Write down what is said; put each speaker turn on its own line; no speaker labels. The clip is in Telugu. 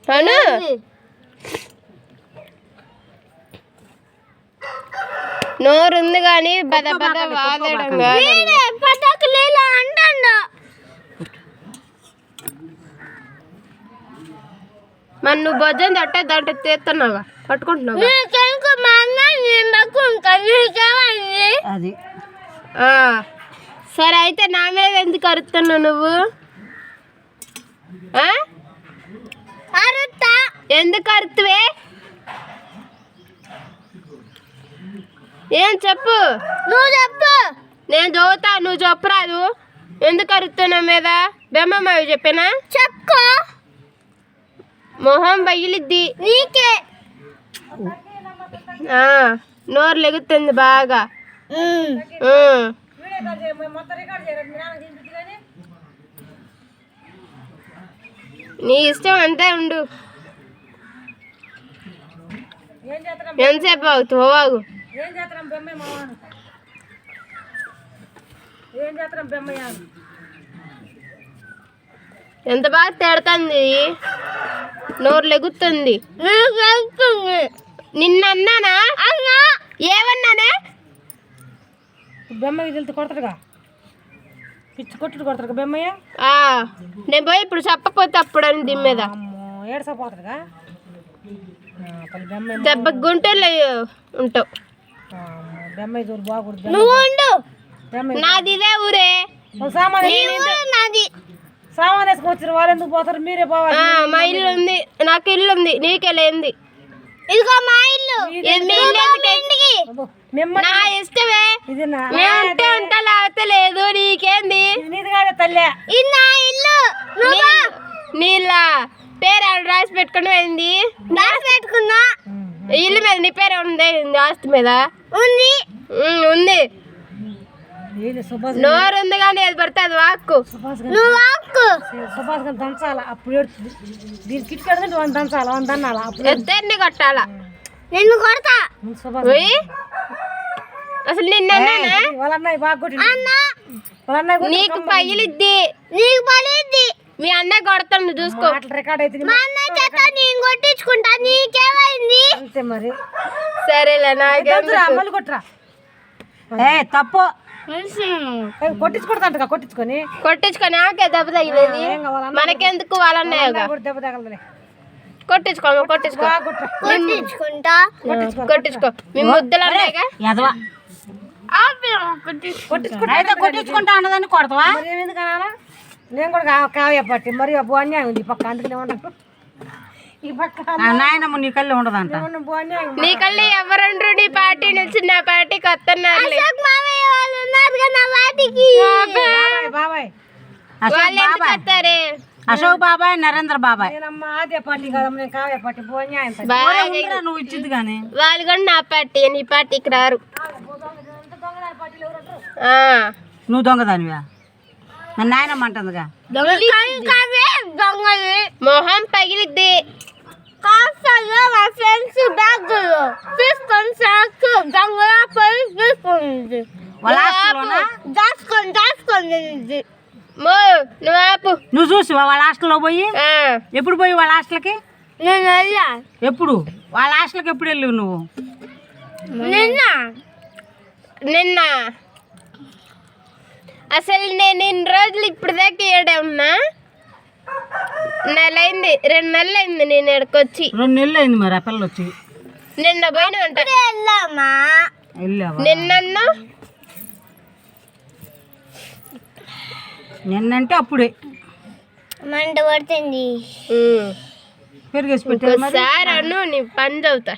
అవును నోరుంది కానీ పద పద వాదడం మరి నువ్వు భోజనం తట్టే దాంట్లో తీస్తున్నావా పట్టుకుంటున్నావా
అది
సరే అయితే నా మీద ఎందుకు అరుస్తున్నావు నువ్వు ఎందుకు అరుతువే ఏం చెప్పు
నువ్వు చెప్పు
నేను చదువుతా నువ్వు చెప్పరాదు ఎందుకు అరుతున్నా మీద బెమ్మమ్మ చెప్పానా
చెప్పుకో
మొహం బయలుద్ది
నీకే
నోరు లెగుతుంది బాగా నీ ఇష్టం అంతే ఉండు ఎంతసేపు ఆగుతావు ఆగు ఎంత బాగా తిడుతుంది నోరు లెగుతుంది నిన్నన్నానా ఏమన్నానే
బెమ్మయ్య వెళ్తే కొడతాడుగా పిచ్చి కొట్టుడు కొడతాడు బెమ్మయ్య
నేను పోయి ఇప్పుడు చెప్పపోతే అప్పుడు అని దీని మీద
ఏడ్సపోతాడుగా
దెబ్బ గుంటూరులో ఉంటావు
బెమ్మయ్య దూరు బాగుండు
నువ్వు ఉండు నాది ఇదే ఊరే
నాది
సామాన్ వేసుకొచ్చారు వాళ్ళు ఎందుకు పోతారు మీరే పోవాలి
మా ఇల్లు ఉంది నాకు ఇల్లు ఉంది నీకే లేంది
ఇదిగో మా ఇల్లు
నా ఇష్టమే ఉంటే ఉంటా లేకపోతే లేదు నీకేంది
నీది కాదే తల్లి
ఇది నా ఇల్లు
నీళ్ళ పేరు రాసి పెట్టుకుని పోయింది
రాసి పెట్టుకున్నా
ఇల్లు మీద నీ పేరు ఉంది ఆస్తి మీద
ఉంది
ఉంది నోరు ఉంది కానీ ఏది పడితే అది వాక్కు
నువ్వు వాక్కు
సుభాష్ గారు దంచాలా అప్పుడు ఏడుతుంది దీని కిట్టుకెడుతుంటే వాళ్ళు దంచాలా వాళ్ళు దన్నాలా అప్పుడు
ఇద్దరిని కొట్టాలా
నిన్ను కొడతా
సుభాష్
అసలు నిన్న
వాళ్ళ అన్నయ్య బాగా కొట్టి వాళ్ళ అన్నయ్య
నీకు పగిలిద్ది
నీకు పలిద్ది
మీ అన్నయ్య కొడతాను చూసుకో
రికార్డ్ అయితే
మా అన్నయ్య చేత నేను కొట్టించుకుంటా నీకేమైంది
అంతే మరి
సరేలే నాకేం
అమ్మలు కొట్టరా తప్పు కొట్టించుకుంటా
కొట్టించుకొని నాకే దెబ్బ తగిలేది మనకెందుకు వాళ్ళన్నయ్య
దెబ్బ తగలలే
కొట్టించుకో మీ ముద్దలు అన్నాయిగా
కొట్టించుకుంటా అన్నదాన్ని కొడతావా నేను కూడా కావ్య పట్టి మరి అన్యాయం ఉంది ఈ పక్క అందుకనే ఉండదు ఈ పక్క నాయనమ్మ నీ కళ్ళు ఉండదంట
నీ కళ్ళు ఎవరండ్రు నీ పార్టీ నుంచి నా పార్టీకి వస్తున్నారు
బాబాయ్
అశోక్ బాబాయ్ నరేంద్ర బాబాయ్
అదే పార్టీ కదా నేను కావ్య పార్టీ నువ్వు ఇచ్చింది కానీ
వాళ్ళు కూడా నా పార్టీ నీ పార్టీకి రారు
నువ్వు దొంగదానివా నన్ను నాయనమ్మ అంటుందిగా
మొహం పగిలిద్ది
నువ్వు చూసి వాళ్ళ హాస్టల్లో పోయి ఎప్పుడు పోయి వాళ్ళ హాస్టల్కి ఎప్పుడు వాళ్ళ హాస్టల్కి ఎప్పుడు వెళ్ళావు నువ్వు
నిన్న అసలు నేను ఇన్ని రోజులు ఇప్పుడు దాకా ఏడే ఉన్నా 2 నెలలు అయింది నేను ఇక్కడికి వచ్చి
2 నెలలు అయింది మరి ఆ పిల్లలు వచ్చి
నిన్న పోయిన నిన్న
నిన్నంటే అప్పుడే
మంట పడుతుంది
పెరిగేసి పెట్టారు
సార్ అను నీ పని చదువుతా